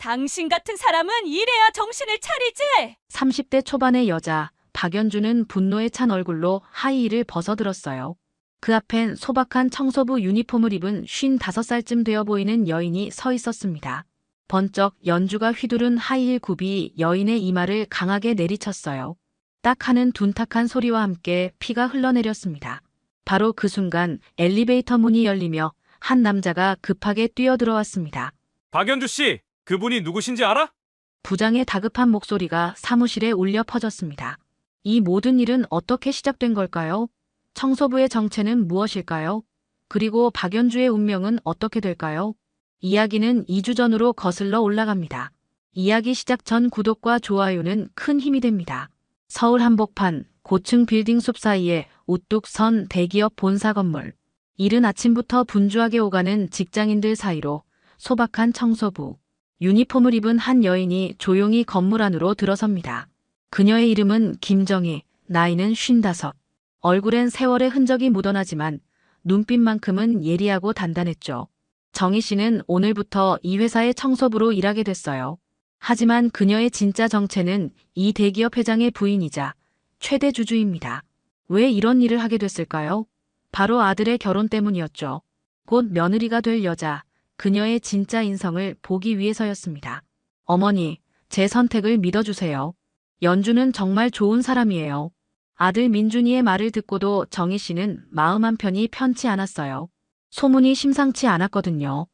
당신 같은 사람은 이래야 정신을 차리지. 30대 초반의 여자 박연주는 분노에 찬 얼굴로 하이힐을 벗어들었어요. 그 앞엔 소박한 청소부 유니폼을 입은 55살쯤 되어 보이는 여인이 서 있었습니다. 번쩍 연주가 휘두른 하이힐 굽이 여인의 이마를 강하게 내리쳤어요. 딱 하는 둔탁한 소리와 함께 피가 흘러내렸습니다. 바로 그 순간 엘리베이터 문이 열리며 한 남자가 급하게 뛰어들어왔습니다. 박연주 씨, 그분이 누구신지 알아? 부장의 다급한 목소리가 사무실에 울려 퍼졌습니다. 이 모든 일은 어떻게 시작된 걸까요? 청소부의 정체는 무엇일까요? 그리고 박연주의 운명은 어떻게 될까요? 이야기는 2주 전으로 거슬러 올라갑니다. 이야기 시작 전 구독과 좋아요는 큰 힘이 됩니다. 서울 한복판 고층 빌딩 숲 사이에 우뚝 선 대기업 본사 건물. 이른 아침부터 분주하게 오가는 직장인들 사이로 소박한 청소부, 유니폼을 입은 한 여인이 조용히 건물 안으로 들어섭니다. 그녀의 이름은 김정희, 나이는 55. 얼굴엔 세월의 흔적이 묻어나지만 눈빛만큼은 예리하고 단단했죠. 정희 씨는 오늘부터 이 회사의 청소부로 일하게 됐어요. 하지만 그녀의 진짜 정체는 이 대기업 회장의 부인이자 최대 주주입니다. 왜 이런 일을 하게 됐을까요? 바로 아들의 결혼 때문이었죠. 곧 며느리가 될 여자, 그녀의 진짜 인성을 보기 위해서였습니다. 어머니, 제 선택을 믿어주세요. 연주는 정말 좋은 사람이에요. 아들 민준이의 말을 듣고도 정희 씨는 마음 한편이 편치 않았어요. 소문이 심상치 않았거든요.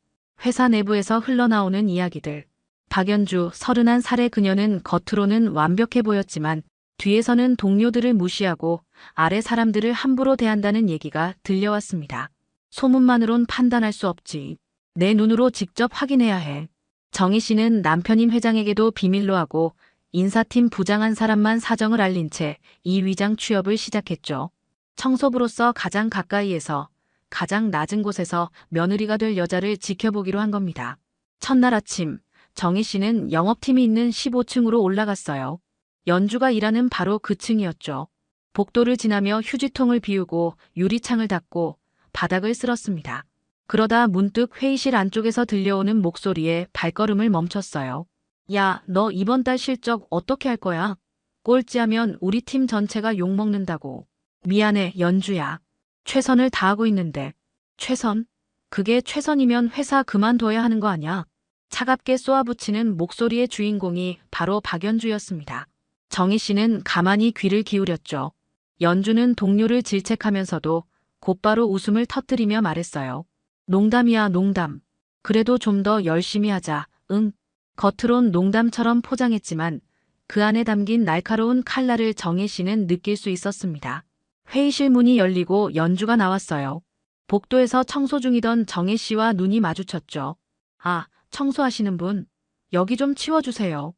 회사 내부에서 흘러나오는 이야기들. 박연주 31살의 그녀는 겉으로는 완벽해 보였지만 뒤에서는 동료들을 무시하고 아래 사람들을 함부로 대한다는 얘기가 들려왔습니다. 소문만으론 판단할 수 없지. 내 눈으로 직접 확인해야 해. 정희 씨는 남편인 회장에게도 비밀로 하고 인사팀 부장 한 사람만 사정을 알린 채 이 위장 취업을 시작했죠. 청소부로서 가장 가까이에서 가장 낮은 곳에서 며느리가 될 여자를 지켜보기로 한 겁니다. 첫날 아침, 정희 씨는 영업팀이 있는 15층으로 올라갔어요. 연주가 일하는 바로 그 층이었죠. 복도를 지나며 휴지통을 비우고 유리창을 닫고 바닥을 쓸었습니다. 그러다 문득 회의실 안쪽에서 들려오는 목소리에 발걸음을 멈췄어요. 야, 너 이번 달 실적 어떻게 할 거야? 꼴찌하면 우리 팀 전체가 욕먹는다고. 미안해, 연주야. 최선을 다하고 있는데. 최선? 그게 최선이면 회사 그만둬야 하는 거 아냐? 차갑게 쏘아붙이는 목소리의 주인공이 바로 박연주였습니다. 정희 씨는 가만히 귀를 기울였죠. 연주는 동료를 질책하면서도 곧바로 웃음을 터뜨리며 말했어요. 농담이야, 농담. 그래도 좀 더 열심히 하자, 응. 겉으론 농담처럼 포장했지만 그 안에 담긴 날카로운 칼날을 정희 씨는 느낄 수 있었습니다. 회의실 문이 열리고 연주가 나왔어요. 복도에서 청소 중이던 정희 씨와 눈이 마주쳤죠. 아, 청소하시는 분, 여기 좀 치워주세요.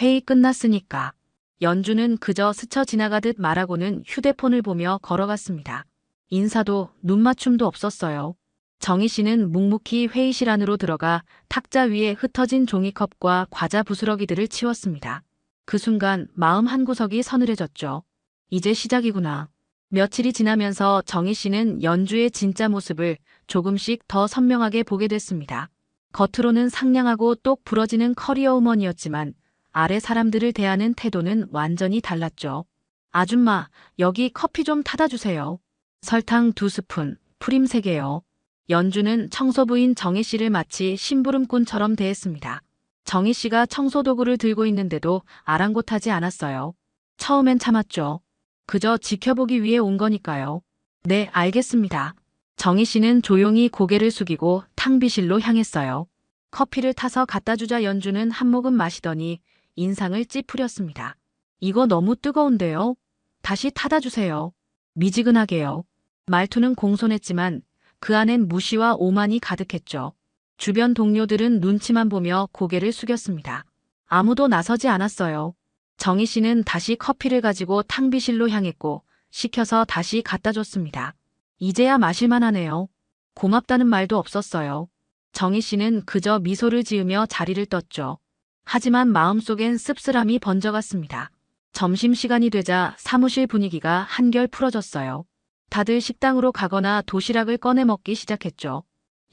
회의 끝났으니까. 연주는 그저 스쳐 지나가듯 말하고는 휴대폰을 보며 걸어갔습니다. 인사도 눈맞춤도 없었어요. 정희 씨는 묵묵히 회의실 안으로 들어가 탁자 위에 흩어진 종이컵과 과자 부스러기들을 치웠습니다. 그 순간 마음 한구석이 서늘해졌죠. 이제 시작이구나. 며칠이 지나면서 정희 씨는 연주의 진짜 모습을 조금씩 더 선명하게 보게 됐습니다. 겉으로는 상냥하고 똑 부러지는 커리어 우먼이었지만 아래 사람들을 대하는 태도는 완전히 달랐죠. 아줌마, 여기 커피 좀 타다 주세요. 설탕 2스푼, 프림 3개요. 연주는 청소부인 정희 씨를 마치 심부름꾼처럼 대했습니다. 정희 씨가 청소도구를 들고 있는데도 아랑곳하지 않았어요. 처음엔 참았죠. 그저 지켜보기 위해 온 거니까요. 네, 알겠습니다. 정희 씨는 조용히 고개를 숙이고 탕비실로 향했어요. 커피를 타서 갖다 주자 연주는 한 모금 마시더니 인상을 찌푸렸습니다. 이거 너무 뜨거운데요? 다시 타다 주세요. 미지근하게요. 말투는 공손했지만 그 안엔 무시와 오만이 가득했죠. 주변 동료들은 눈치만 보며 고개를 숙였습니다. 아무도 나서지 않았어요. 정희 씨는 다시 커피를 가지고 탕비실로 향했고 식혀서 다시 갖다 줬습니다. 이제야 마실만 하네요. 고맙다는 말도 없었어요. 정희 씨는 그저 미소를 지으며 자리를 떴죠. 하지만 마음속엔 씁쓸함이 번져갔습니다. 점심시간이 되자 사무실 분위기가 한결 풀어졌어요. 다들 식당으로 가거나 도시락을 꺼내 먹기 시작했죠.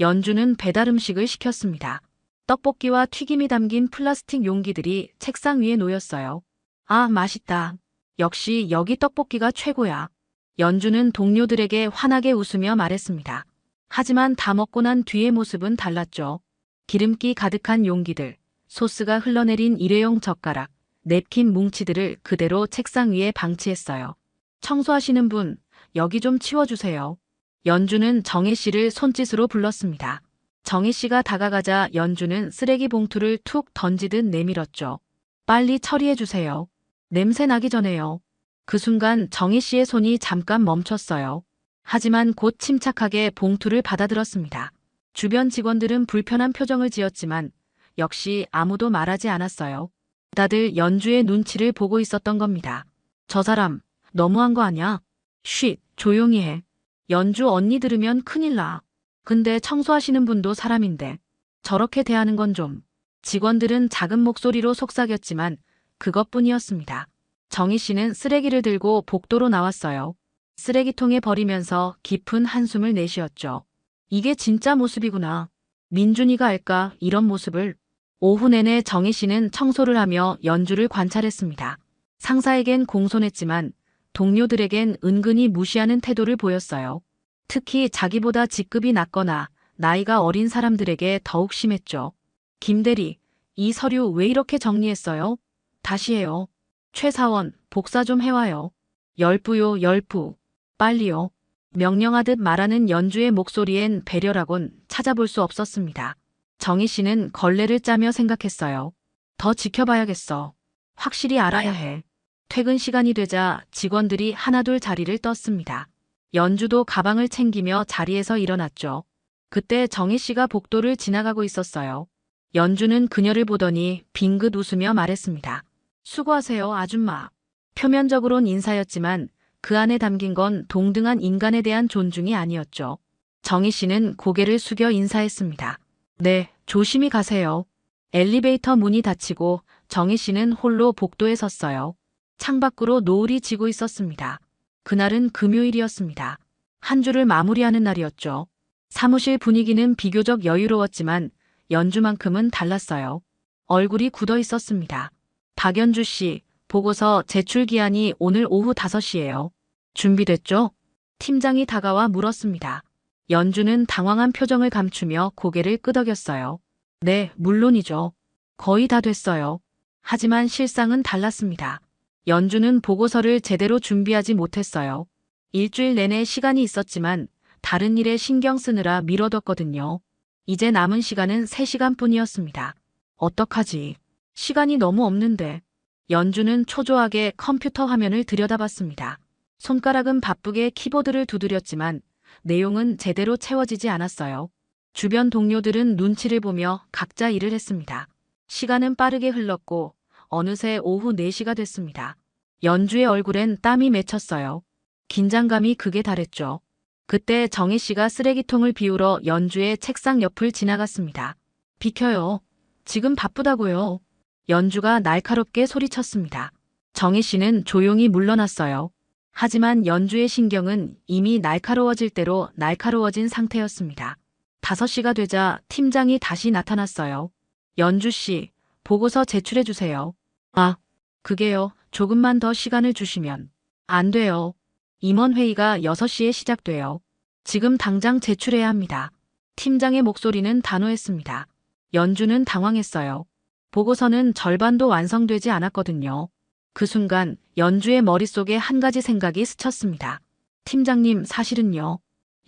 연주는 배달 음식을 시켰습니다. 떡볶이와 튀김이 담긴 플라스틱 용기들이 책상 위에 놓였어요. 아, 맛있다. 역시 여기 떡볶이가 최고야. 연주는 동료들에게 환하게 웃으며 말했습니다. 하지만 다 먹고 난 뒤의 모습은 달랐죠. 기름기 가득한 용기들, 소스가 흘러내린 일회용 젓가락, 냅킨 뭉치들을 그대로 책상 위에 방치했어요. 청소하시는 분, 여기 좀 치워주세요. 연주는 정혜 씨를 손짓으로 불렀습니다. 정혜 씨가 다가가자 연주는 쓰레기 봉투를 툭 던지듯 내밀었죠. 빨리 처리해주세요. 냄새 나기 전에요. 그 순간 정혜 씨의 손이 잠깐 멈췄어요. 하지만 곧 침착하게 봉투를 받아들었습니다. 주변 직원들은 불편한 표정을 지었지만 역시 아무도 말하지 않았어요. 다들 연주의 눈치를 보고 있었던 겁니다. 저 사람 너무한 거 아냐? 쉿, 조용히 해. 연주 언니 들으면 큰일 나. 근데 청소하시는 분도 사람인데 저렇게 대하는 건 좀. 직원들은 작은 목소리로 속삭였지만 그것뿐이었습니다. 정희 씨는 쓰레기를 들고 복도로 나왔어요. 쓰레기통에 버리면서 깊은 한숨을 내쉬었죠. 이게 진짜 모습이구나. 민준이가 알까, 이런 모습을. 오후 내내 정희 씨는 청소를 하며 연주를 관찰했습니다. 상사에겐 공손했지만 동료들에겐 은근히 무시하는 태도를 보였어요. 특히 자기보다 직급이 낮거나 나이가 어린 사람들에게 더욱 심했죠. 김대리, 이 서류 왜 이렇게 정리했어요? 다시 해요. 최 사원, 복사 좀 해와요. 열부요, 열부. 빨리요. 명령하듯 말하는 연주의 목소리엔 배려라곤 찾아볼 수 없었습니다. 정희 씨는 걸레를 짜며 생각했어요. 더 지켜봐야겠어. 확실히 알아야 해. 퇴근 시간이 되자 직원들이 하나둘 자리를 떴습니다. 연주도 가방을 챙기며 자리에서 일어났죠. 그때 정희 씨가 복도를 지나가고 있었어요. 연주는 그녀를 보더니 빙긋 웃으며 말했습니다. 수고하세요, 아줌마. 표면적으론 인사였지만 그 안에 담긴 건 동등한 인간에 대한 존중이 아니었죠. 정희 씨는 고개를 숙여 인사했습니다. 네, 조심히 가세요. 엘리베이터 문이 닫히고 정희 씨는 홀로 복도에 섰어요. 창밖으로 노을이 지고 있었습니다. 그날은 금요일이었습니다. 한 주를 마무리하는 날이었죠. 사무실 분위기는 비교적 여유로웠지만 연주만큼은 달랐어요. 얼굴이 굳어 있었습니다. 박연주 씨, 보고서 제출 기한이 오늘 오후 5시예요. 준비됐죠? 팀장이 다가와 물었습니다. 연주는 당황한 표정을 감추며 고개를 끄덕였어요. 네, 물론이죠. 거의 다 됐어요. 하지만 실상은 달랐습니다. 연주는 보고서를 제대로 준비하지 못했어요. 일주일 내내 시간이 있었지만 다른 일에 신경 쓰느라 미뤄뒀거든요. 이제 남은 시간은 3시간뿐이었습니다. 어떡하지? 시간이 너무 없는데. 연주는 초조하게 컴퓨터 화면을 들여다봤습니다. 손가락은 바쁘게 키보드를 두드렸지만 내용은 제대로 채워지지 않았어요. 주변 동료들은 눈치를 보며 각자 일을 했습니다. 시간은 빠르게 흘렀고 어느새 오후 4시가 됐습니다. 연주의 얼굴엔 땀이 맺혔어요. 긴장감이 극에 달했죠. 그때 정희 씨가 쓰레기통을 비우러 연주의 책상 옆을 지나갔습니다. 비켜요. 지금 바쁘다고요. 연주가 날카롭게 소리쳤습니다. 정희 씨는 조용히 물러났어요. 하지만 연주의 신경은 이미 날카로워질 대로 날카로워진 상태였습니다. 5시가 되자 팀장이 다시 나타났어요. 연주 씨, 보고서 제출해 주세요. 아, 그게요. 조금만 더 시간을 주시면. 안 돼요. 임원회의가 6시에 시작돼요. 지금 당장 제출해야 합니다. 팀장의 목소리는 단호했습니다. 연주는 당황했어요. 보고서는 절반도 완성되지 않았거든요. 그 순간 연주의 머릿속에 한 가지 생각이 스쳤습니다. 팀장님, 사실은요.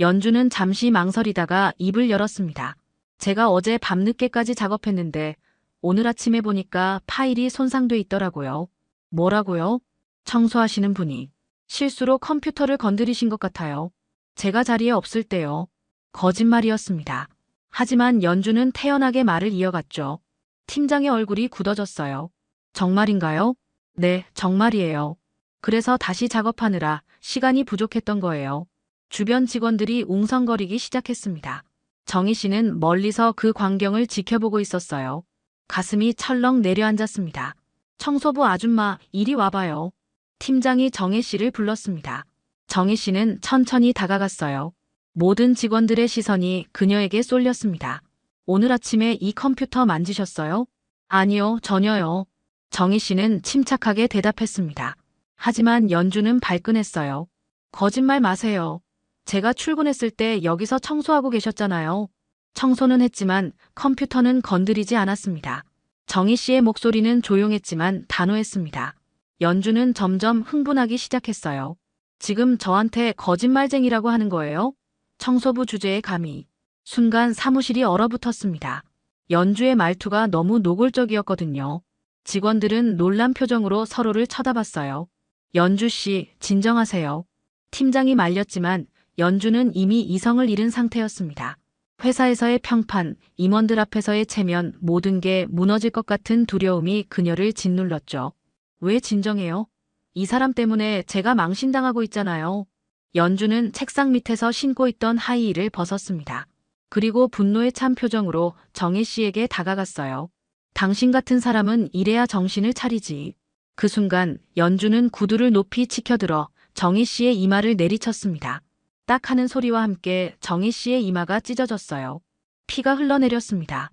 연주는 잠시 망설이다가 입을 열었습니다. 제가 어제 밤늦게까지 작업했는데 오늘 아침에 보니까 파일이 손상돼 있더라고요. 뭐라고요? 청소하시는 분이 실수로 컴퓨터를 건드리신 것 같아요. 제가 자리에 없을 때요. 거짓말이었습니다. 하지만 연주는 태연하게 말을 이어갔죠. 팀장의 얼굴이 굳어졌어요. 정말인가요? 네, 정말이에요. 그래서 다시 작업하느라 시간이 부족했던 거예요. 주변 직원들이 웅성거리기 시작했습니다. 정희 씨는 멀리서 그 광경을 지켜보고 있었어요. 가슴이 철렁 내려앉았습니다. 청소부 아줌마, 이리 와봐요. 팀장이 정희 씨를 불렀습니다. 정희 씨는 천천히 다가갔어요. 모든 직원들의 시선이 그녀에게 쏠렸습니다. 오늘 아침에 이 컴퓨터 만지셨어요? 아니요, 전혀요. 정희 씨는 침착하게 대답했습니다. 하지만 연주는 발끈했어요. 거짓말 마세요. 제가 출근했을 때 여기서 청소하고 계셨잖아요. 청소는 했지만 컴퓨터는 건드리지 않았습니다. 정희 씨의 목소리는 조용했지만 단호했습니다. 연주는 점점 흥분하기 시작했어요. 지금 저한테 거짓말쟁이라고 하는 거예요? 청소부 주제에 감히. 순간 사무실이 얼어붙었습니다. 연주의 말투가 너무 노골적이었거든요. 직원들은 놀란 표정으로 서로를 쳐다봤어요. 연주 씨, 진정하세요. 팀장이 말렸지만 연주는 이미 이성을 잃은 상태였습니다. 회사에서의 평판, 임원들 앞에서의 체면, 모든 게 무너질 것 같은 두려움이 그녀를 짓눌렀죠. 왜 진정해요? 이 사람 때문에 제가 망신당하고 있잖아요. 연주는 책상 밑에서 신고 있던 하이힐을 벗었습니다. 그리고 분노에 찬 표정으로 정희 씨에게 다가갔어요. 당신 같은 사람은 이래야 정신을 차리지. 그 순간 연주는 구두를 높이 치켜들어 정희 씨의 이마를 내리쳤습니다. 딱 하는 소리와 함께 정희 씨의 이마가 찢어졌어요. 피가 흘러내렸습니다.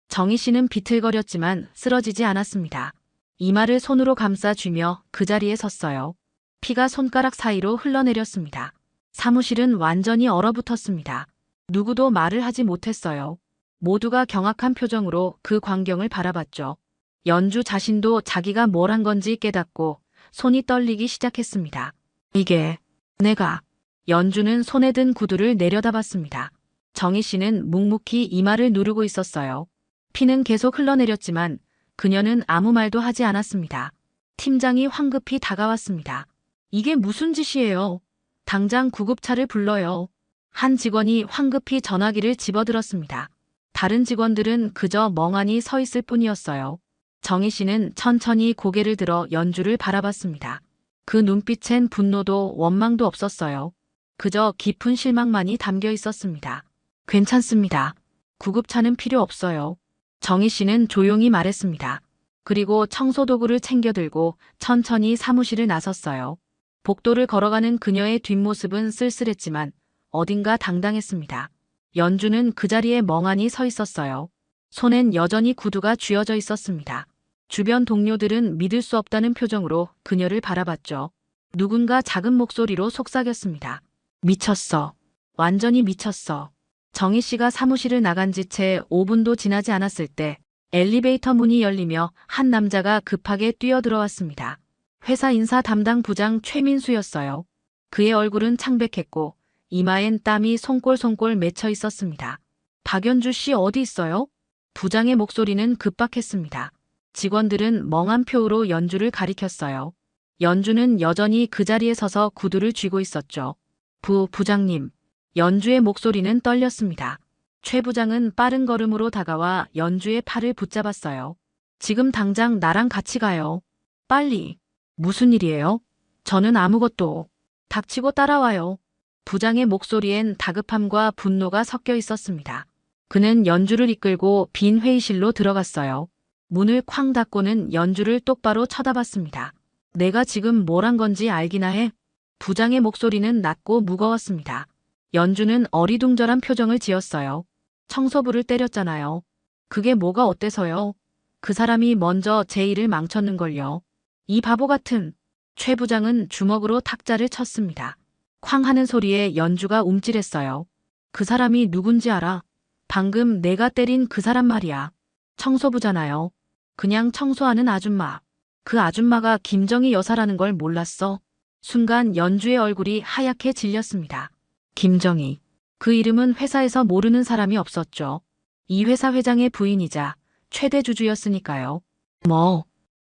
정희 씨는 비틀거렸지만 쓰러지지 않았습니다. 이마를 손으로 감싸쥐며 그 자리에 섰어요. 피가 손가락 사이로 흘러내렸습니다. 사무실은 완전히 얼어붙었습니다. 누구도 말을 하지 못했어요. 모두가 경악한 표정으로 그 광경을 바라봤죠. 연주 자신도 자기가 뭘 한 건지 깨닫고 손이 떨리기 시작했습니다. 이게 내가. 연주는 손에 든 구두를 내려다봤습니다. 정희 씨는 묵묵히 이마를 누르고 있었어요. 피는 계속 흘러내렸지만 그녀는 아무 말도 하지 않았습니다. 팀장이 황급히 다가왔습니다. 이게 무슨 짓이에요? 당장 구급차를 불러요. 한 직원이 황급히 전화기를 집어들었습니다. 다른 직원들은 그저 멍하니 서 있을 뿐이었어요. 정희 씨는 천천히 고개를 들어 연주를 바라봤습니다. 그 눈빛엔 분노도 원망도 없었어요. 그저 깊은 실망만이 담겨 있었습니다. 괜찮습니다. 구급차는 필요 없어요. 정희 씨는 조용히 말했습니다. 그리고 청소도구를 챙겨들고 천천히 사무실을 나섰어요. 복도를 걸어가는 그녀의 뒷모습은 쓸쓸했지만 어딘가 당당했습니다. 연주는 그 자리에 멍하니 서 있었어요. 손엔 여전히 구두가 쥐어져 있었습니다. 주변 동료들은 믿을 수 없다는 표정으로 그녀를 바라봤죠. 누군가 작은 목소리로 속삭였습니다. 미쳤어. 완전히 미쳤어. 정희 씨가 사무실을 나간 지 채 5분도 지나지 않았을 때 엘리베이터 문이 열리며 한 남자가 급하게 뛰어들어왔습니다. 회사 인사 담당 부장 최민수였어요. 그의 얼굴은 창백했고 이마엔 땀이 송골송골 맺혀 있었습니다. 박연주 씨 어디 있어요? 부장의 목소리는 급박했습니다. 직원들은 멍한 표로 연주를 가리켰어요. 연주는 여전히 그 자리에 서서 구두를 쥐고 있었죠. 부장님. 연주의 목소리는 떨렸습니다. 최 부장은 빠른 걸음으로 다가와 연주의 팔을 붙잡았어요. 지금 당장 나랑 같이 가요. 빨리. 무슨 일이에요? 저는 아무것도. 닥치고 따라와요. 부장의 목소리엔 다급함과 분노가 섞여 있었습니다. 그는 연주를 이끌고 빈 회의실로 들어갔어요. 문을 쾅 닫고는 연주를 똑바로 쳐다봤습니다. 내가 지금 뭘 한 건지 알기나 해? 부장의 목소리는 낮고 무거웠습니다. 연주는 어리둥절한 표정을 지었어요. 청소부를 때렸잖아요. 그게 뭐가 어때서요? 그 사람이 먼저 제 일을 망쳤는걸요. 이 바보 같은. 최 부장은 주먹으로 탁자를 쳤습니다. 쾅 하는 소리에 연주가 움찔했어요. 그 사람이 누군지 알아? 방금 내가 때린 그 사람 말이야. 청소부잖아요. 그냥 청소하는 아줌마. 그 아줌마가 김정희 여사라는 걸 몰랐어. 순간 연주의 얼굴이 하얗게 질렸습니다. 김정희. 그 이름은 회사에서 모르는 사람이 없었죠. 이 회사 회장의 부인이자 최대 주주였으니까요.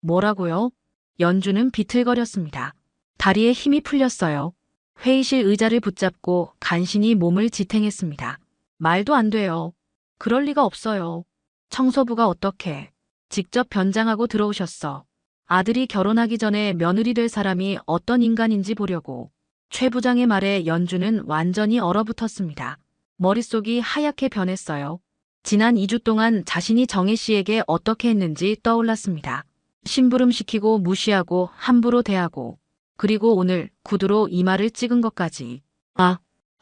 뭐라고요? 연주는 비틀거렸습니다. 다리에 힘이 풀렸어요. 회의실 의자를 붙잡고 간신히 몸을 지탱했습니다. 말도 안 돼요. 그럴 리가 없어요. 청소부가 어떻게 직접 변장하고 들어오셨어. 아들이 결혼하기 전에 며느리 될 사람이 어떤 인간인지 보려고. 최 부장의 말에 연주는 완전히 얼어붙었습니다. 머릿속이 하얗게 변했어요. 지난 2주 동안 자신이 정혜 씨에게 어떻게 했는지 떠올랐습니다. 심부름시키고 무시하고 함부로 대하고 그리고 오늘 구두로 이마를 찍은 것까지.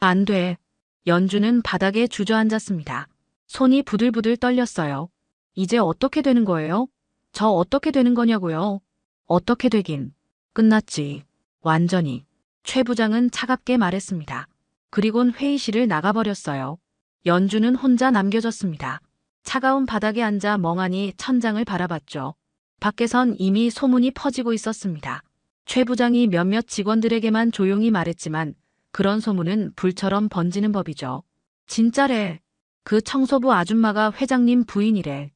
안 돼. 연주는 바닥에 주저앉았습니다. 손이 부들부들 떨렸어요. 이제 어떻게 되는 거예요? 저 어떻게 되는 거냐고요? 어떻게 되긴. 끝났지. 완전히. 최 부장은 차갑게 말했습니다. 그리곤 회의실을 나가버렸어요. 연주는 혼자 남겨졌습니다. 차가운 바닥에 앉아 멍하니 천장을 바라봤죠. 밖에선 이미 소문이 퍼지고 있었습니다. 최 부장이 몇몇 직원들에게만 조용히 말했지만 그런 소문은 불처럼 번지는 법이죠. 진짜래. 그 청소부 아줌마가 회장님 부인이래.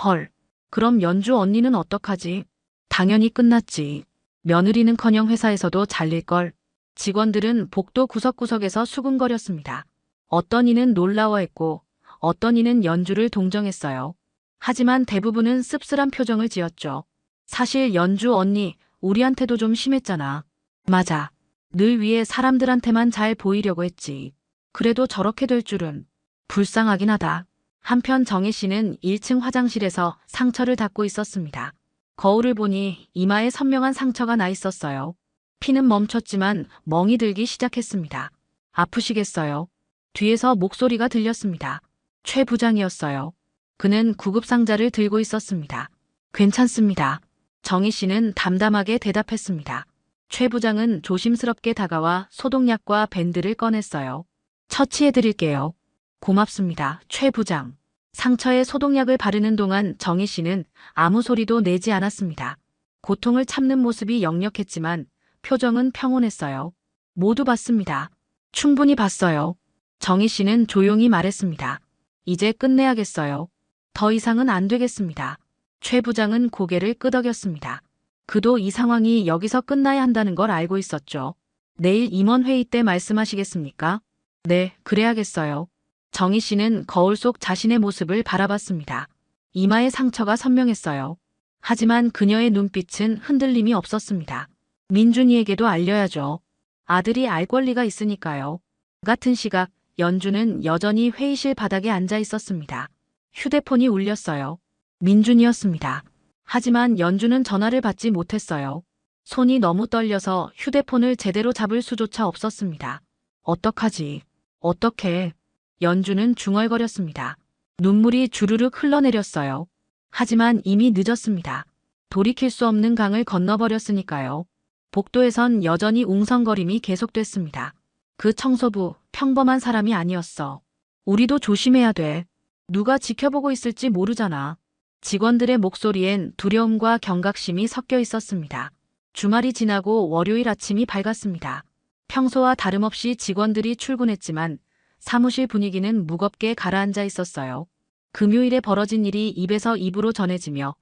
헐. 그럼 연주 언니는 어떡하지? 당연히 끝났지. 며느리는커녕 회사에서도 잘릴걸. 직원들은 복도 구석구석에서 수군거렸습니다. 어떤 이는 놀라워했고 어떤 이는 연주를 동정했어요. 하지만 대부분은 씁쓸한 표정을 지었죠. 사실 연주 언니, 우리한테도 좀 심했잖아. 맞아. 늘 위에 사람들한테만 잘 보이려고 했지. 그래도 저렇게 될 줄은. 불쌍하긴 하다. 한편 정혜 씨는 1층 화장실에서 상처를 닦고 있었습니다. 거울을 보니 이마에 선명한 상처가 나 있었어요. 피는 멈췄지만 멍이 들기 시작했습니다. 아프시겠어요? 뒤에서 목소리가 들렸습니다. 최 부장이었어요. 그는 구급상자를 들고 있었습니다. 괜찮습니다. 정희 씨는 담담하게 대답했습니다. 최 부장은 조심스럽게 다가와 소독약과 밴드를 꺼냈어요. 처치해드릴게요. 고맙습니다, 최 부장. 상처에 소독약을 바르는 동안 정희 씨는 아무 소리도 내지 않았습니다. 고통을 참는 모습이 역력했지만 표정은 평온했어요. 모두 봤습니다. 충분히 봤어요. 정희 씨는 조용히 말했습니다. 이제 끝내야겠어요. 더 이상은 안 되겠습니다. 최 부장은 고개를 끄덕였습니다. 그도 이 상황이 여기서 끝나야 한다는 걸 알고 있었죠. 내일 임원회의 때 말씀하시겠습니까? 네, 그래야겠어요. 정희 씨는 거울 속 자신의 모습을 바라봤습니다. 이마의 상처가 선명했어요. 하지만 그녀의 눈빛은 흔들림이 없었습니다. 민준이에게도 알려야죠. 아들이 알 권리가 있으니까요. 같은 시각 연주는 여전히 회의실 바닥에 앉아 있었습니다. 휴대폰이 울렸어요. 민준이었습니다. 하지만 연주는 전화를 받지 못했어요. 손이 너무 떨려서 휴대폰을 제대로 잡을 수조차 없었습니다. 어떡하지? 어떡해? 연주는 중얼거렸습니다. 눈물이 주르륵 흘러내렸어요. 하지만 이미 늦었습니다. 돌이킬 수 없는 강을 건너버렸으니까요. 복도에선 여전히 웅성거림이 계속됐습니다. 그 청소부, 평범한 사람이 아니었어. 우리도 조심해야 돼. 누가 지켜보고 있을지 모르잖아. 직원들의 목소리엔 두려움과 경각심이 섞여 있었습니다. 주말이 지나고 월요일 아침이 밝았습니다. 평소와 다름없이 직원들이 출근했지만 사무실 분위기는 무겁게 가라앉아 있었어요. 금요일에 벌어진 일이 입에서 입으로 전해지며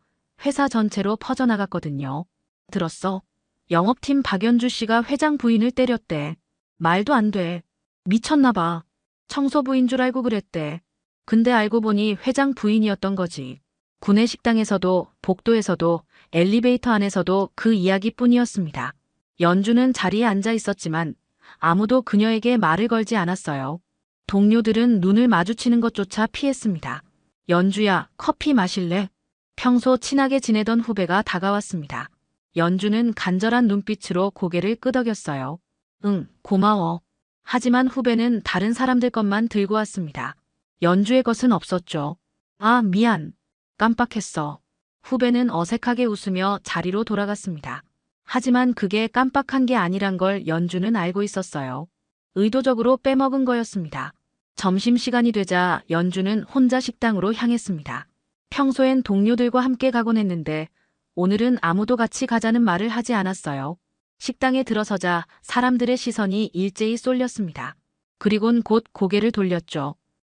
회사 전체로 퍼져나갔거든요. 들었어? 영업팀 박연주 씨가 회장 부인을 때렸대. 말도 안 돼. 미쳤나 봐. 청소부인 줄 알고 그랬대. 근데 알고 보니 회장 부인이었던 거지. 구내 식당에서도 복도에서도 엘리베이터 안에서도 그 이야기뿐이었습니다. 연주는 자리에 앉아 있었지만 아무도 그녀에게 말을 걸지 않았어요. 동료들은 눈을 마주치는 것조차 피했습니다. 연주야, 커피 마실래? 평소 친하게 지내던 후배가 다가왔습니다. 연주는 간절한 눈빛으로 고개를 끄덕였어요. 응, 고마워. 하지만 후배는 다른 사람들 것만 들고 왔습니다. 연주의 것은 없었죠. 아, 미안. 깜빡했어. 후배는 어색하게 웃으며 자리로 돌아갔습니다. 하지만 그게 깜빡한 게 아니란 걸 연주는 알고 있었어요. 의도적으로 빼먹은 거였습니다. 점심시간이 되자 연주는 혼자 식당으로 향했습니다. 평소엔 동료들과 함께 가곤 했는데 오늘은 아무도 같이 가자는 말을 하지 않았어요. 식당에 들어서자 사람들의 시선이 일제히 쏠렸습니다. 그리곤 곧 고개를 돌렸죠.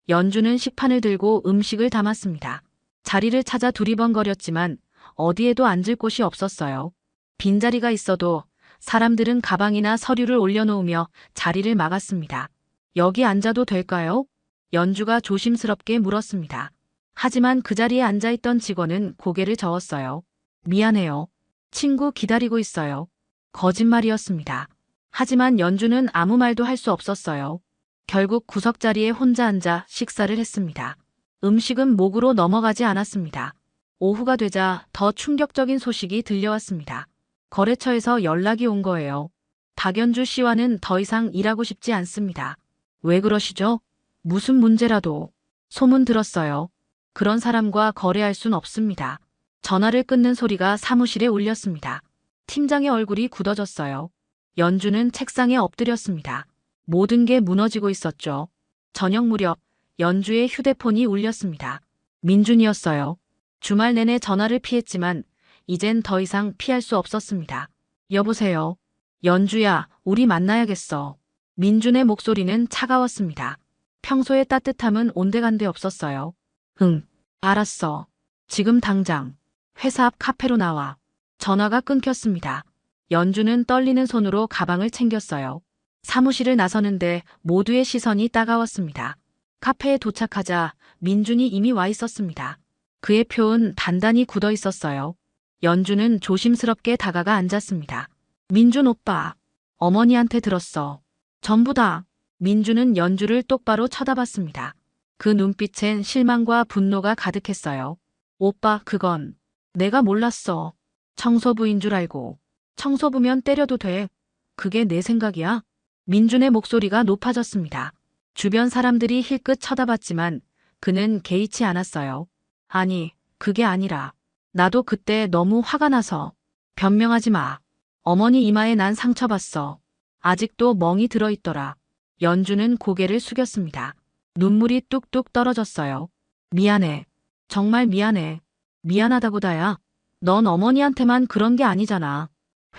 연주는 식판을 들고 음식을 담았습니다. 자리를 찾아 두리번거렸지만 어디에도 앉을 곳이 없었어요. 빈자리가 있어도 사람들은 가방이나 서류를 올려놓으며 자리를 막았습니다. 여기 앉아도 될까요? 연주가 조심스럽게 물었습니다. 하지만 그 자리에 앉아있던 직원은 고개를 저었어요. 미안해요. 친구 기다리고 있어요. 거짓말이었습니다. 하지만 연주는 아무 말도 할 수 없었어요. 결국 구석자리에 혼자 앉아 식사를 했습니다. 음식은 목으로 넘어가지 않았습니다. 오후가 되자 더 충격적인 소식이 들려왔습니다. 거래처에서 연락이 온 거예요. 박연주 씨와는 더 이상 일하고 싶지 않습니다. 왜 그러시죠? 무슨 문제라도. 소문 들었어요. 그런 사람과 거래할 순 없습니다. 전화를 끊는 소리가 사무실에 울렸습니다. 팀장의 얼굴이 굳어졌어요. 연주는 책상에 엎드렸습니다. 모든 게 무너지고 있었죠. 저녁 무렵 연주의 휴대폰이 울렸습니다. 민준이었어요. 주말 내내 전화를 피했지만 이젠 더 이상 피할 수 없었습니다. 여보세요. 연주야, 우리 만나야겠어. 민준의 목소리는 차가웠습니다. 평소의 따뜻함은 온데간데 없었어요. 응, 알았어. 지금 당장 회사 앞 카페로 나와. 전화가 끊겼습니다. 연주는 떨리는 손으로 가방을 챙겼어요. 사무실을 나서는데 모두의 시선이 따가웠습니다. 카페에 도착하자 민준이 이미 와 있었습니다. 그의 표은 단단히 굳어 있었어요. 연주는 조심스럽게 다가가 앉았습니다. 민준 오빠, 어머니한테 들었어. 전부 다. 민준은 연주를 똑바로 쳐다봤습니다. 그 눈빛엔 실망과 분노가 가득했어요. 오빠, 그건 내가 몰랐어. 청소부인 줄 알고. 청소부면 때려도 돼. 그게 내 생각이야? 민준의 목소리가 높아졌습니다. 주변 사람들이 힐끗 쳐다봤지만 그는 개의치 않았어요. 아니, 그게 아니라 나도 그때 너무 화가 나서. 변명하지 마. 어머니 이마에 난 상처봤어. 아직도 멍이 들어있더라. 연주는 고개를 숙였습니다. 눈물이 뚝뚝 떨어졌어요. 미안해. 정말 미안해. 미안하다고 다야. 넌 어머니한테만 그런 게 아니잖아.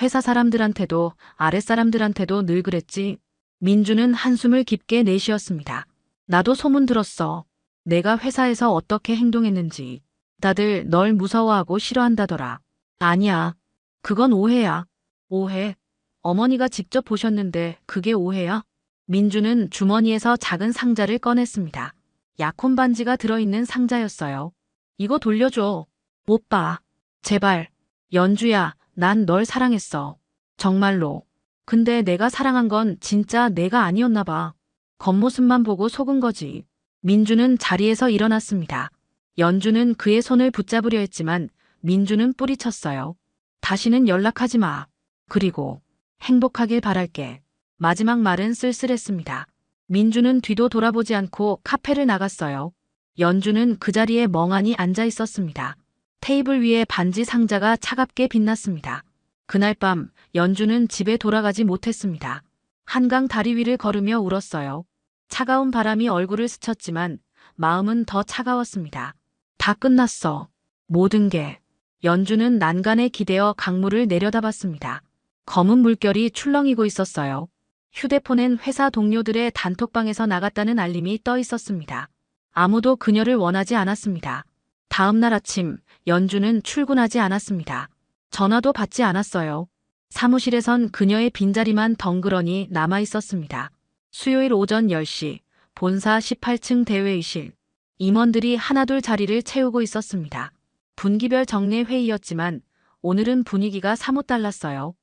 회사 사람들한테도 아랫사람들한테도 늘 그랬지. 민주는 한숨을 깊게 내쉬었습니다. 나도 소문 들었어. 내가 회사에서 어떻게 행동했는지. 다들 널 무서워하고 싫어한다더라. 아니야. 그건 오해야. 오해? 어머니가 직접 보셨는데 그게 오해야? 민주는 주머니에서 작은 상자를 꺼냈습니다. 약혼 반지가 들어있는 상자였어요. 이거 돌려줘. 오빠. 제발. 연주야, 난 널 사랑했어. 정말로. 근데 내가 사랑한 건 진짜 내가 아니었나 봐. 겉모습만 보고 속은 거지. 민주는 자리에서 일어났습니다. 연주는 그의 손을 붙잡으려 했지만 민주는 뿌리쳤어요. 다시는 연락하지 마. 그리고 행복하길 바랄게. 마지막 말은 쓸쓸했습니다. 민주는 뒤도 돌아보지 않고 카페를 나갔어요. 연주는 그 자리에 멍하니 앉아 있었습니다. 테이블 위에 반지 상자가 차갑게 빛났습니다. 그날 밤 연주는 집에 돌아가지 못했습니다. 한강 다리 위를 걸으며 울었어요. 차가운 바람이 얼굴을 스쳤지만 마음은 더 차가웠습니다. 다 끝났어. 모든 게. 연주는 난간에 기대어 강물을 내려다봤습니다. 검은 물결이 출렁이고 있었어요. 휴대폰엔 회사 동료들의 단톡방에서 나갔다는 알림이 떠 있었습니다. 아무도 그녀를 원하지 않았습니다. 다음 날 아침 연주는 출근하지 않았습니다. 전화도 받지 않았어요. 사무실에선 그녀의 빈자리만 덩그러니 남아 있었습니다. 수요일 오전 10시 본사 18층 대회의실. 임원들이 하나둘 자리를 채우고 있었습니다. 분기별 정례 회의였지만 오늘은 분위기가 사뭇 달랐어요.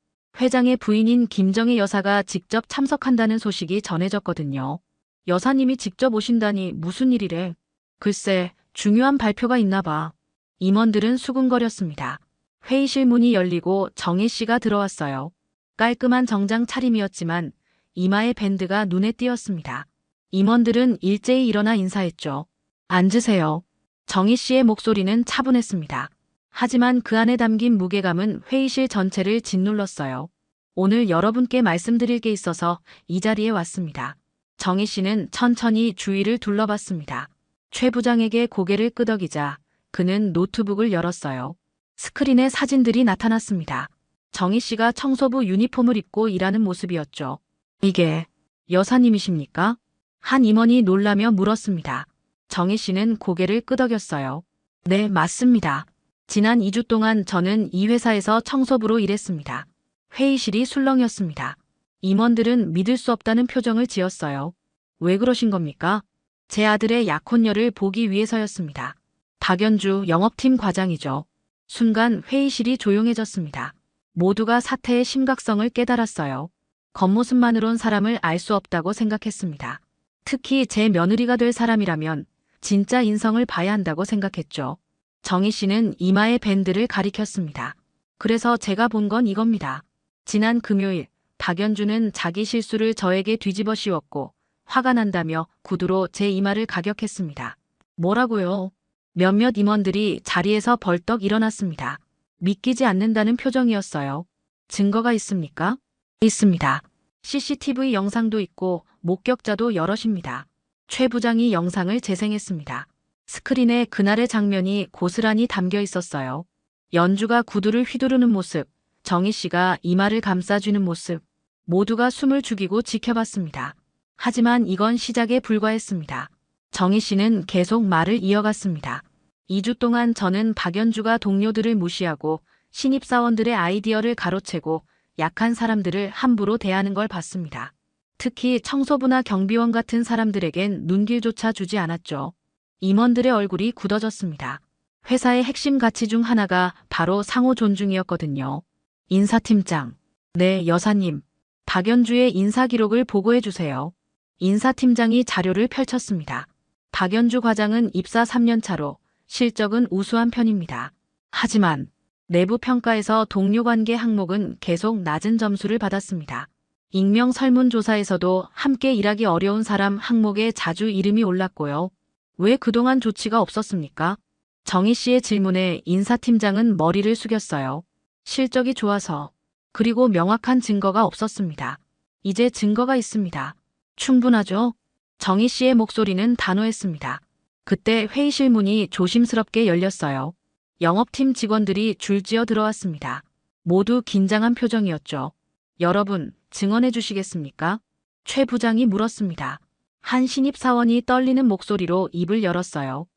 회장의 부인인 김정혜 여사가 직접 참석한다는 소식이 전해졌거든요. 여사님이 직접 오신다니 무슨 일이래? 글쎄, 중요한 발표가 있나 봐. 임원들은 수군거렸습니다. 회의실 문이 열리고 정혜 씨가 들어왔어요. 깔끔한 정장 차림이었지만 이마에 밴드가 눈에 띄었습니다. 임원들은 일제히 일어나 인사했죠. 앉으세요. 정혜 씨의 목소리는 차분했습니다. 하지만 그 안에 담긴 무게감은 회의실 전체를 짓눌렀어요. 오늘 여러분께 말씀드릴 게 있어서 이 자리에 왔습니다. 정혜 씨는 천천히 주위를 둘러봤습니다. 최 부장에게 고개를 끄덕이자 그는 노트북을 열었어요. 스크린에 사진들이 나타났습니다. 정희 씨가 청소부 유니폼을 입고 일하는 모습이었죠. 이게 여사님이십니까? 한 임원이 놀라며 물었습니다. 정희 씨는 고개를 끄덕였어요. 네, 맞습니다. 지난 2주 동안 저는 이 회사에서 청소부로 일했습니다. 회의실이 술렁였습니다. 임원들은 믿을 수 없다는 표정을 지었어요. 왜 그러신 겁니까? 제 아들의 약혼녀를 보기 위해서였습니다. 박연주 영업팀 과장이죠. 순간 회의실이 조용해졌습니다. 모두가 사태의 심각성을 깨달았어요. 겉모습만으론 사람을 알 수 없다고 생각했습니다. 특히 제 며느리가 될 사람이라면 진짜 인성을 봐야 한다고 생각했죠. 정희 씨는 이마에 밴드를 가리켰습니다. 그래서 제가 본 건 이겁니다. 지난 금요일 박연주는 자기 실수를 저에게 뒤집어 씌웠고 화가 난다며 구두로 제 이마를 가격했습니다. 뭐라고요? 몇몇 임원들이 자리에서 벌떡 일어났습니다. 믿기지 않는다는 표정이었어요. 증거가 있습니까? 있습니다. CCTV 영상도 있고 목격자도 여럿입니다. 최 부장이 영상을 재생했습니다. 스크린에 그날의 장면이 고스란히 담겨 있었어요. 연주가 구두를 휘두르는 모습, 정희 씨가 이마를 감싸주는 모습, 모두가 숨을 죽이고 지켜봤습니다. 하지만 이건 시작에 불과했습니다. 정희 씨는 계속 말을 이어갔습니다. 2주 동안 저는 박연주가 동료들을 무시하고 신입사원들의 아이디어를 가로채고 약한 사람들을 함부로 대하는 걸 봤습니다. 특히 청소부나 경비원 같은 사람들에겐 눈길조차 주지 않았죠. 임원들의 얼굴이 굳어졌습니다. 회사의 핵심 가치 중 하나가 바로 상호 존중이었거든요. 인사팀장. 네, 여사님. 박연주의 인사 기록을 보고해 주세요. 인사팀장이 자료를 펼쳤습니다. 박연주 과장은 입사 3년 차로 실적은 우수한 편입니다. 하지만 내부 평가에서 동료 관계 항목은 계속 낮은 점수를 받았습니다. 익명 설문조사에서도 함께 일하기 어려운 사람 항목에 자주 이름이 올랐고요. 왜 그동안 조치가 없었습니까? 정희 씨의 질문에 인사팀장은 머리를 숙였어요. 실적이 좋아서. 그리고 명확한 증거가 없었습니다. 이제 증거가 있습니다. 충분하죠? 정희 씨의 목소리는 단호했습니다. 그때 회의실 문이 조심스럽게 열렸어요. 영업팀 직원들이 줄지어 들어왔습니다. 모두 긴장한 표정이었죠. 여러분, 증언해 주시겠습니까? 최 부장이 물었습니다. 한 신입사원이 떨리는 목소리로 입을 열었어요.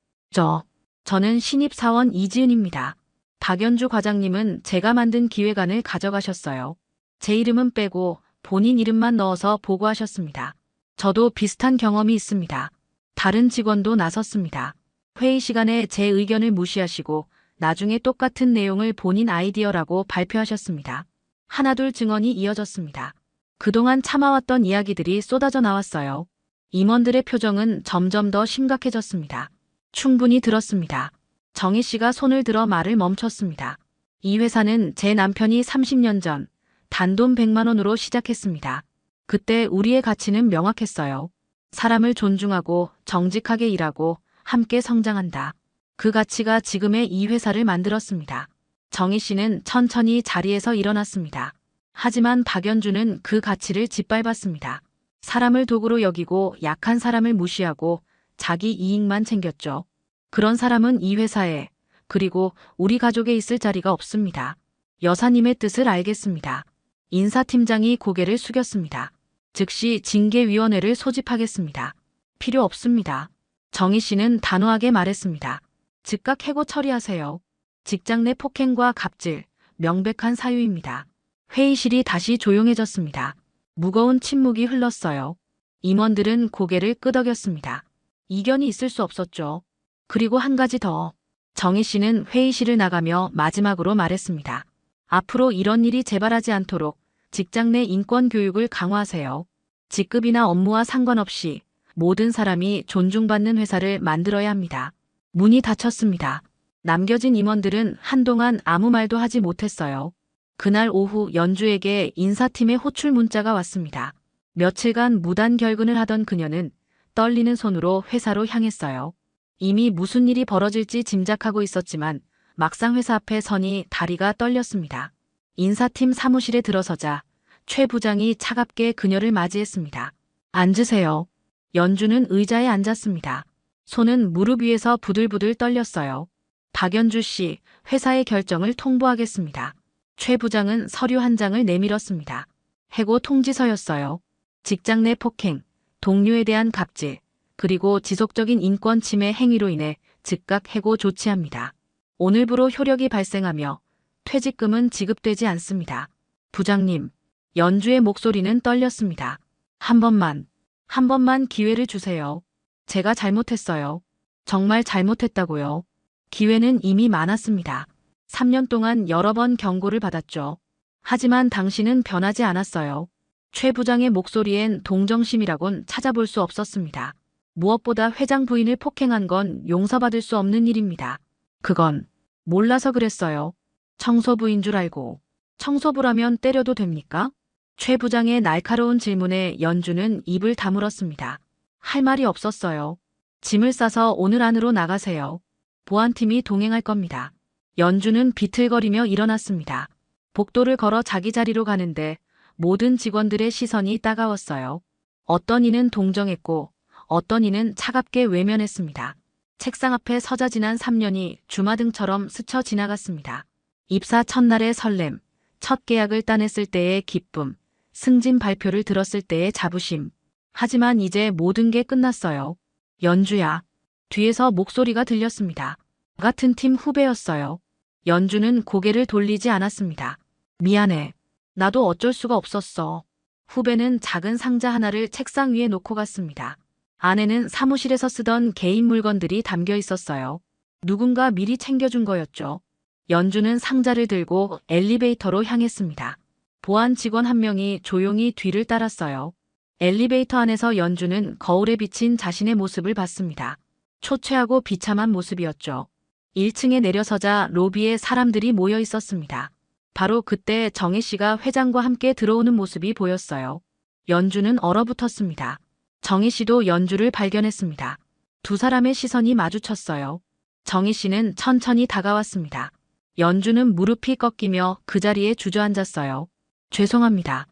저는 신입사원 이지은입니다. 박연주 과장님은 제가 만든 기획안을 가져가셨어요. 제 이름은 빼고 본인 이름만 넣어서 보고하셨습니다. 저도 비슷한 경험이 있습니다. 다른 직원도 나섰습니다. 회의 시간에 제 의견을 무시하시고 나중에 똑같은 내용을 본인 아이디어라고 발표하셨습니다. 하나둘 증언이 이어졌습니다. 그동안 참아왔던 이야기들이 쏟아져 나왔어요. 임원들의 표정은 점점 더 심각해졌습니다. 충분히 들었습니다. 정희 씨가 손을 들어 말을 멈췄습니다. 이 회사는 제 남편이 30년 전 단돈 100만 원으로 시작했습니다. 그때 우리의 가치는 명확했어요. 사람을 존중하고 정직하게 일하고 함께 성장한다. 그 가치가 지금의 이 회사를 만들었습니다. 정희 씨는 천천히 자리에서 일어났습니다. 하지만 박연주는 그 가치를 짓밟았습니다. 사람을 도구로 여기고 약한 사람을 무시하고 자기 이익만 챙겼죠. 그런 사람은 이 회사에, 그리고 우리 가족에 있을 자리가 없습니다. 여사님의 뜻을 알겠습니다. 인사팀장이 고개를 숙였습니다. 즉시 징계위원회를 소집하겠습니다. 필요 없습니다. 정희 씨는 단호하게 말했습니다. 즉각 해고 처리하세요. 직장 내 폭행과 갑질, 명백한 사유입니다. 회의실이 다시 조용해졌습니다. 무거운 침묵이 흘렀어요. 임원들은 고개를 끄덕였습니다. 이견이 있을 수 없었죠. 그리고 한 가지 더. 정희 씨는 회의실을 나가며 마지막으로 말했습니다. 앞으로 이런 일이 재발하지 않도록 직장 내 인권 교육을 강화하세요. 직급이나 업무와 상관없이 모든 사람이 존중받는 회사를 만들어야 합니다. 문이 닫혔습니다. 남겨진 임원들은 한동안 아무 말도 하지 못했어요. 그날 오후 연주에게 인사팀의 호출 문자가 왔습니다. 며칠간 무단 결근을 하던 그녀는 떨리는 손으로 회사로 향했어요. 이미 무슨 일이 벌어질지 짐작하고 있었지만 막상 회사 앞에 서니 다리가 떨렸습니다. 인사팀 사무실에 들어서자 최 부장이 차갑게 그녀를 맞이했습니다. 앉으세요. 연주는 의자에 앉았습니다. 손은 무릎 위에서 부들부들 떨렸어요. 박연주 씨, 회사의 결정을 통보하겠습니다. 최 부장은 서류 한 장을 내밀었습니다. 해고 통지서였어요. 직장 내 폭행, 동료에 대한 갑질, 그리고 지속적인 인권 침해 행위로 인해 즉각 해고 조치합니다. 오늘부로 효력이 발생하며 퇴직금은 지급되지 않습니다. 부장님, 연주의 목소리는 떨렸습니다. 한 번만 기회를 주세요. 제가 잘못했어요. 정말 잘못했다고요. 기회는 이미 많았습니다. 3년 동안 여러 번 경고를 받았죠. 하지만 당신은 변하지 않았어요. 최 부장의 목소리엔 동정심이라곤 찾아볼 수 없었습니다. 무엇보다 회장 부인을 폭행한 건 용서받을 수 없는 일입니다. 그건 몰라서 그랬어요. 청소부인 줄 알고. 청소부라면 때려도 됩니까? 최 부장의 날카로운 질문에 연주는 입을 다물었습니다. 할 말이 없었어요. 짐을 싸서 오늘 안으로 나가세요. 보안팀이 동행할 겁니다. 연주는 비틀거리며 일어났습니다. 복도를 걸어 자기 자리로 가는데 모든 직원들의 시선이 따가웠어요. 어떤 이는 동정했고 어떤 이는 차갑게 외면했습니다. 책상 앞에 서자 지난 3년이 주마등처럼 스쳐 지나갔습니다. 입사 첫날의 설렘, 첫 계약을 따냈을 때의 기쁨, 승진 발표를 들었을 때의 자부심. 하지만 이제 모든 게 끝났어요. 연주야. 뒤에서 목소리가 들렸습니다. 같은 팀 후배였어요. 연주는 고개를 돌리지 않았습니다. 미안해. 나도 어쩔 수가 없었어. 후배는 작은 상자 하나를 책상 위에 놓고 갔습니다. 안에는 사무실에서 쓰던 개인 물건들이 담겨 있었어요. 누군가 미리 챙겨준 거였죠. 연주는 상자를 들고 엘리베이터로 향했습니다. 보안 직원 한 명이 조용히 뒤를 따랐어요. 엘리베이터 안에서 연주는 거울에 비친 자신의 모습을 봤습니다. 초췌하고 비참한 모습이었죠. 1층에 내려서자 로비에 사람들이 모여 있었습니다. 바로 그때 정희 씨가 회장과 함께 들어오는 모습이 보였어요. 연주는 얼어붙었습니다. 정희 씨도 연주를 발견했습니다. 두 사람의 시선이 마주쳤어요. 정희 씨는 천천히 다가왔습니다. 연주는 무릎이 꺾이며 그 자리에 주저앉았어요. 죄송합니다.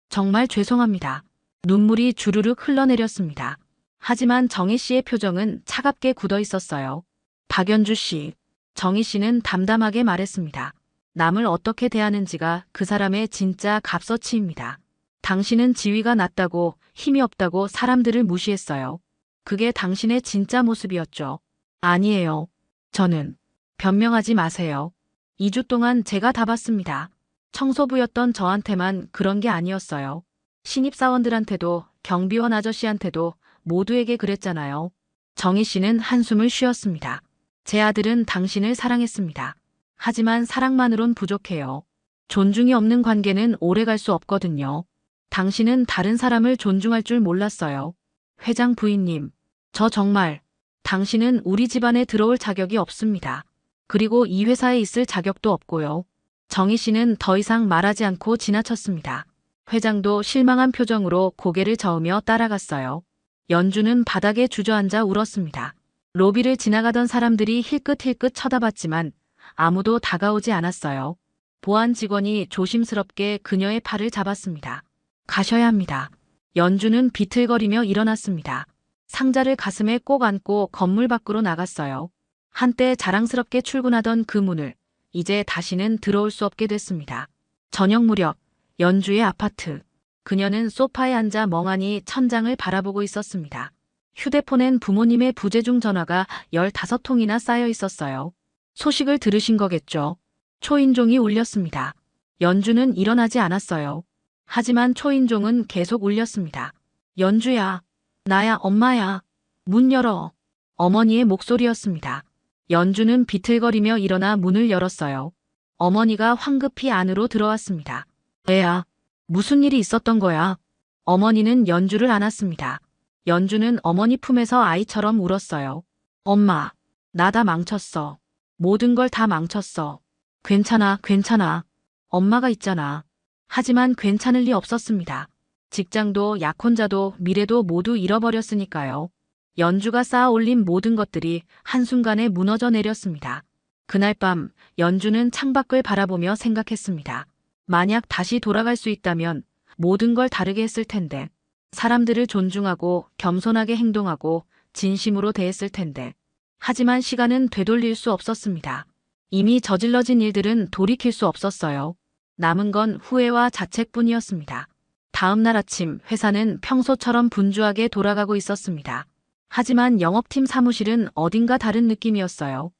정말 죄송합니다. 눈물이 주르륵 흘러내렸습니다. 하지만 정희 씨의 표정은 차갑게 굳어 있었어요. 박연주 씨, 정희 씨는 담담하게 말했습니다. 남을 어떻게 대하는지가 그 사람의 진짜 값어치입니다. 당신은 지위가 낮다고 힘이 없다고 사람들을 무시했어요. 그게 당신의 진짜 모습이었죠. 아니에요. 저는. 변명하지 마세요. 2주 동안 제가 다 봤습니다. 청소부였던 저한테만 그런 게 아니었어요. 신입사원들한테도 경비원 아저씨한테도 모두에게 그랬잖아요. 정희 씨는 한숨을 쉬었습니다. 제 아들은 당신을 사랑했습니다. 하지만 사랑만으론 부족해요. 존중이 없는 관계는 오래 갈 수 없거든요. 당신은 다른 사람을 존중할 줄 몰랐어요. 회장 부인님, 저 정말, 당신은 우리 집안에 들어올 자격이 없습니다. 그리고 이 회사에 있을 자격도 없고요. 정희 씨는 더 이상 말하지 않고 지나쳤습니다. 회장도 실망한 표정으로 고개를 저으며 따라갔어요. 연주는 바닥에 주저앉아 울었습니다. 로비를 지나가던 사람들이 힐끗힐끗 쳐다봤지만 아무도 다가오지 않았어요. 보안 직원이 조심스럽게 그녀의 팔을 잡았습니다. 가셔야 합니다. 연주는 비틀거리며 일어났습니다. 상자를 가슴에 꼭 안고 건물 밖으로 나갔어요. 한때 자랑스럽게 출근하던 그 문을 이제 다시는 들어올 수 없게 됐습니다. 저녁 무렵 연주의 아파트. 그녀는 소파에 앉아 멍하니 천장을 바라보고 있었습니다. 휴대폰엔 부모님의 부재중 전화가 15통이나 쌓여 있었어요. 소식을 들으신 거겠죠. 초인종이 울렸습니다. 연주는 일어나지 않았어요. 하지만 초인종은 계속 울렸습니다. 연주야. 나야, 엄마야. 문 열어. 어머니의 목소리였습니다. 연주는 비틀거리며 일어나 문을 열었어요. 어머니가 황급히 안으로 들어왔습니다. 애야, 무슨 일이 있었던 거야? 어머니는 연주를 안았습니다. 연주는 어머니 품에서 아이처럼 울었어요. 엄마, 나 다 망쳤어. 모든 걸 다 망쳤어. 괜찮아, 괜찮아. 엄마가 있잖아. 하지만 괜찮을 리 없었습니다. 직장도 약혼자도 미래도 모두 잃어버렸으니까요. 연주가 쌓아 올린 모든 것들이 한순간에 무너져 내렸습니다. 그날 밤 연주는 창밖을 바라보며 생각했습니다. 만약 다시 돌아갈 수 있다면 모든 걸 다르게 했을 텐데. 사람들을 존중하고 겸손하게 행동하고 진심으로 대했을 텐데. 하지만 시간은 되돌릴 수 없었습니다. 이미 저질러진 일들은 돌이킬 수 없었어요. 남은 건 후회와 자책뿐이었습니다. 다음 날 아침 회사는 평소처럼 분주하게 돌아가고 있었습니다. 하지만 영업팀 사무실은 어딘가 다른 느낌이었어요.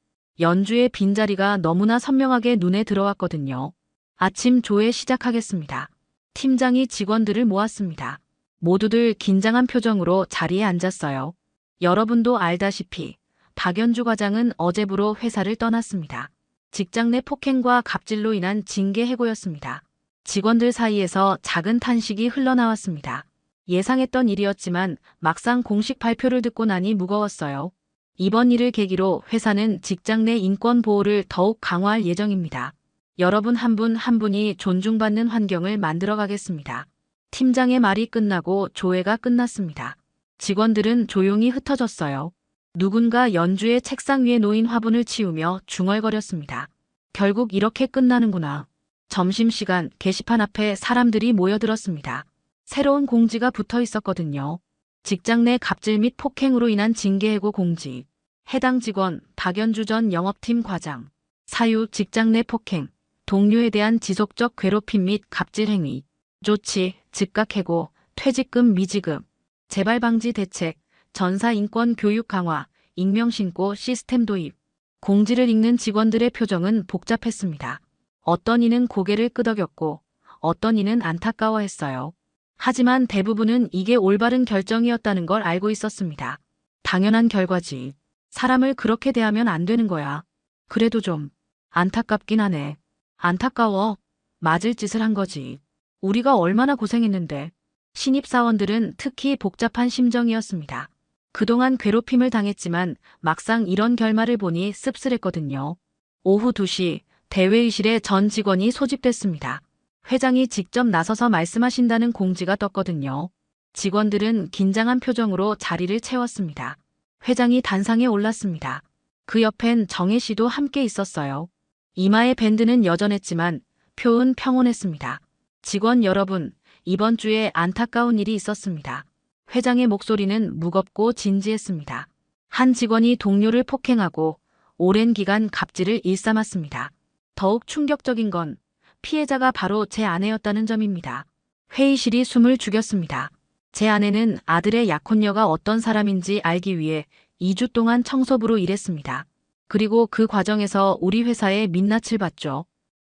연주의 빈자리가 너무나 선명하게 눈에 들어왔거든요. 아침 조회 시작하겠습니다. 팀장이 직원들을 모았습니다. 모두들 긴장한 표정으로 자리에 앉았어요. 여러분도 알다시피 박연주 과장은 어제부로 회사를 떠났습니다. 직장 내 폭행과 갑질로 인한 징계 해고였습니다. 직원들 사이에서 작은 탄식이 흘러나왔습니다. 예상했던 일이었지만 막상 공식 발표를 듣고 나니 무거웠어요. 이번 일을 계기로 회사는 직장 내 인권 보호를 더욱 강화할 예정입니다. 여러분 한 분 한 분이 존중받는 환경을 만들어 가겠습니다. 팀장의 말이 끝나고 조회가 끝났습니다. 직원들은 조용히 흩어졌어요. 누군가 연주의 책상 위에 놓인 화분을 치우며 중얼거렸습니다. 결국 이렇게 끝나는구나. 점심시간 게시판 앞에 사람들이 모여들었습니다. 새로운 공지가 붙어 있었거든요. 직장 내 갑질 및 폭행으로 인한 징계해고 공지. 해당 직원 박연주 전 영업팀 과장. 사유 직장 내 폭행, 동료에 대한 지속적 괴롭힘 및 갑질 행위. 조치, 즉각 해고, 퇴직금 미지급. 재발 방지 대책, 전사 인권 교육 강화, 익명 신고 시스템 도입. 공지를 읽는 직원들의 표정은 복잡했습니다. 어떤 이는 고개를 끄덕였고 어떤 이는 안타까워했어요. 하지만 대부분은 이게 올바른 결정이었다는 걸 알고 있었습니다. 당연한 결과지. 사람을 그렇게 대하면 안 되는 거야. 그래도 좀 안타깝긴 하네. 안타까워. 맞을 짓을 한 거지. 우리가 얼마나 고생했는데. 신입사원들은 특히 복잡한 심정이었습니다. 그동안 괴롭힘을 당했지만 막상 이런 결말을 보니 씁쓸했거든요. 오후 2시 대회의실에 전 직원이 소집됐습니다. 회장이 직접 나서서 말씀하신다는 공지가 떴거든요. 직원들은 긴장한 표정으로 자리를 채웠습니다. 회장이 단상에 올랐습니다. 그 옆엔 정혜 씨도 함께 있었어요. 이마의 밴드는 여전했지만 표은 평온했습니다. 직원 여러분, 이번 주에 안타까운 일이 있었습니다. 회장의 목소리는 무겁고 진지했습니다. 한 직원이 동료를 폭행하고 오랜 기간 갑질을 일삼았습니다. 더욱 충격적인 건 피해자가 바로 제 아내였다는 점입니다. 회의실이 숨을 죽였습니다. 제 아내는 아들의 약혼녀가 어떤 사람인지 알기 위해 2주 동안 청소부로 일했습니다. 그리고 그 과정에서 우리 회사에 민낯을 봤죠.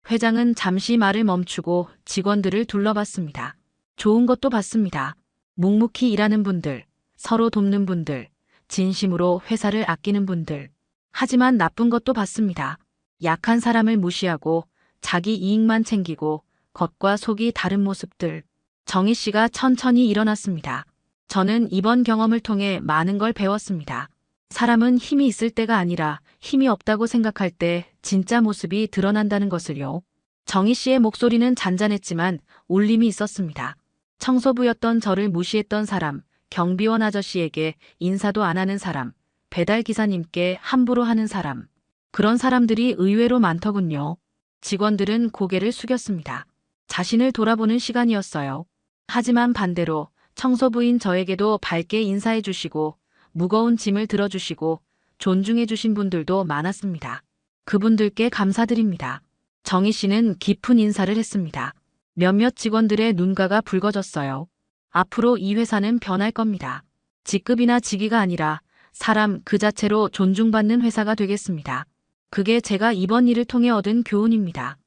회장은 잠시 말을 멈추고 직원들을 둘러봤습니다. 좋은 것도 봤습니다. 묵묵히 일하는 분들, 서로 돕는 분들, 진심으로 회사를 아끼는 분들. 하지만 나쁜 것도 봤습니다. 약한 사람을 무시하고 자기 이익만 챙기고 겉과 속이 다른 모습들. 정희 씨가 천천히 일어났습니다. 저는 이번 경험을 통해 많은 걸 배웠습니다. 사람은 힘이 있을 때가 아니라 힘이 없다고 생각할 때 진짜 모습이 드러난다는 것을요. 정희 씨의 목소리는 잔잔했지만 울림이 있었습니다. 청소부였던 저를 무시했던 사람, 경비원 아저씨에게 인사도 안 하는 사람, 배달기사님께 함부로 하는 사람. 그런 사람들이 의외로 많더군요. 직원들은 고개를 숙였습니다. 자신을 돌아보는 시간이었어요. 하지만 반대로 청소부인 저에게도 밝게 인사해 주시고 무거운 짐을 들어주시고 존중해 주신 분들도 많았습니다. 그분들께 감사드립니다. 정희 씨는 깊은 인사를 했습니다. 몇몇 직원들의 눈가가 붉어졌어요. 앞으로 이 회사는 변할 겁니다. 직급이나 직위가 아니라 사람 그 자체로 존중받는 회사가 되겠습니다. 그게 제가 이번 일을 통해 얻은 교훈입니다.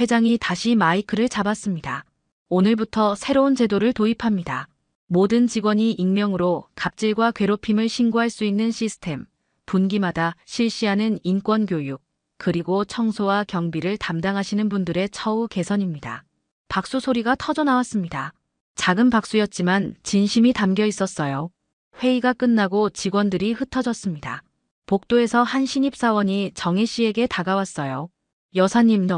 회장이 다시 마이크를 잡았습니다. 오늘부터 새로운 제도를 도입합니다. 모든 직원이 익명으로 갑질과 괴롭힘을 신고할 수 있는 시스템, 분기마다 실시하는 인권교육, 그리고 청소와 경비를 담당하시는 분들의 처우 개선입니다. 박수 소리가 터져 나왔습니다. 작은 박수였지만 진심이 담겨 있었어요. 회의가 끝나고 직원들이 흩어졌습니다. 복도에서 한 신입사원이 정혜 씨에게 다가왔어요. 여사님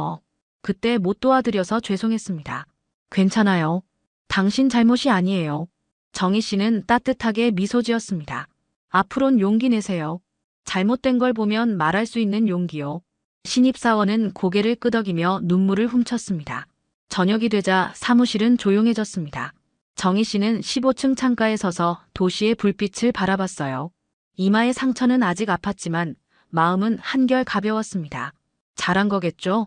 그때 못 도와드려서 죄송했습니다. 괜찮아요. 당신 잘못이 아니에요. 정희 씨는 따뜻하게 미소 지었습니다. 앞으론 용기 내세요. 잘못된 걸 보면 말할 수 있는 용기요. 신입사원은 고개를 끄덕이며 눈물을 훔쳤습니다. 저녁이 되자 사무실은 조용해졌습니다. 정희 씨는 15층 창가에 서서 도시의 불빛을 바라봤어요. 이마의 상처는 아직 아팠지만 마음은 한결 가벼웠습니다. 잘한 거겠죠?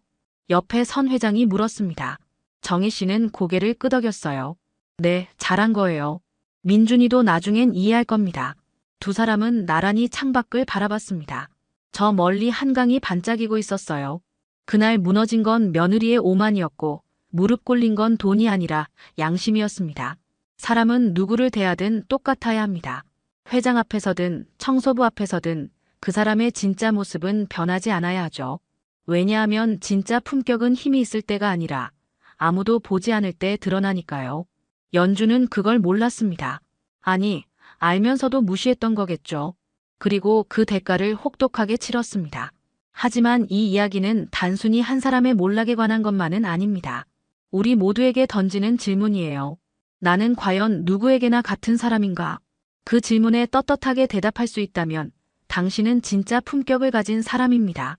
옆에 선 회장이 물었습니다. 정희 씨는 고개를 끄덕였어요. 네, 잘한 거예요. 민준이도 나중엔 이해할 겁니다. 두 사람은 나란히 창밖을 바라봤습니다. 저 멀리 한강이 반짝이고 있었어요. 그날 무너진 건 며느리의 오만이었고 무릎 꿇린 건 돈이 아니라 양심이었습니다. 사람은 누구를 대하든 똑같아야 합니다. 회장 앞에서든 청소부 앞에서든 그 사람의 진짜 모습은 변하지 않아야 하죠. 왜냐하면 진짜 품격은 힘이 있을 때가 아니라 아무도 보지 않을 때 드러나니까요. 연주는 그걸 몰랐습니다. 아니, 알면서도 무시했던 거겠죠. 그리고 그 대가를 혹독하게 치렀습니다. 하지만 이 이야기는 단순히 한 사람의 몰락에 관한 것만은 아닙니다. 우리 모두에게 던지는 질문이에요. 나는 과연 누구에게나 같은 사람인가? 그 질문에 떳떳하게 대답할 수 있다면 당신은 진짜 품격을 가진 사람입니다.